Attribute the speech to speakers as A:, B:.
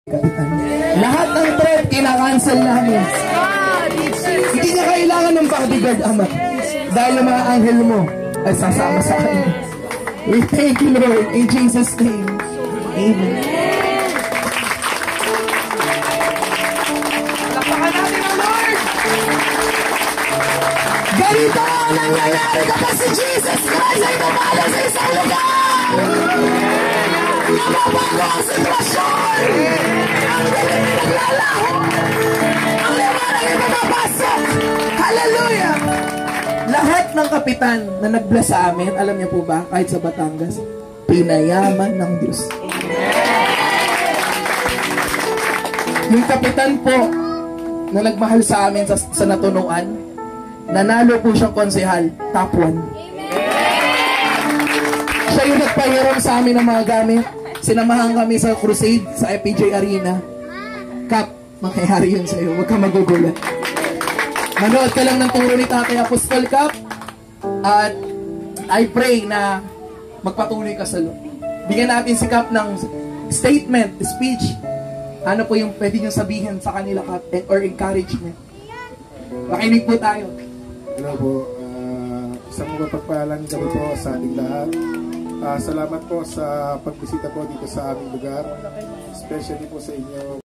A: Kapitan. Lahat ng threat, kinakancel namin. Hindi na kailangan ng bodyguard, Ama. Dahil ang mga anghel mo ay sasama sa kanya. We thank you, Lord, in Jesus' name. Amen. Lapakan natin ang Lord! Ganito ang nangyayari kapag si Jesus Christ ay tumalo sa isang lugar! Nababago ang sitwasyon! Ang galing naglalaho! Ang liwanag ay mapapasok! Hallelujah! Lahat ng kapitan na nag-bless sa amin, alam niyo po ba, kahit sa Batangas, pinayaman ng Diyos. Yung kapitan po na nagmahal sa amin sa natunuan, nanalo po siyang konsehal, top 1. Siya yung nagpahiram sa amin ng mga gamit. Sinamahan kami sa crusade sa FPJ Arena. Kap, mangyayari yun sa'yo. Huwag ka magugulat. Manood ka lang ng turo ni Tatay Apostol, Kap. At I pray na magpatuloy ka sa Lord. Bigyan natin si Kap ng statement, speech. Ano po yung pwede nyo sabihin sa kanila, Kap, or encouragement. Makinig po tayo.
B: Hello po. Isang mapagpalang gabi po sa ating lahat. Salamat po sa pagbisita po dito sa aming lugar. Especially po sa inyo.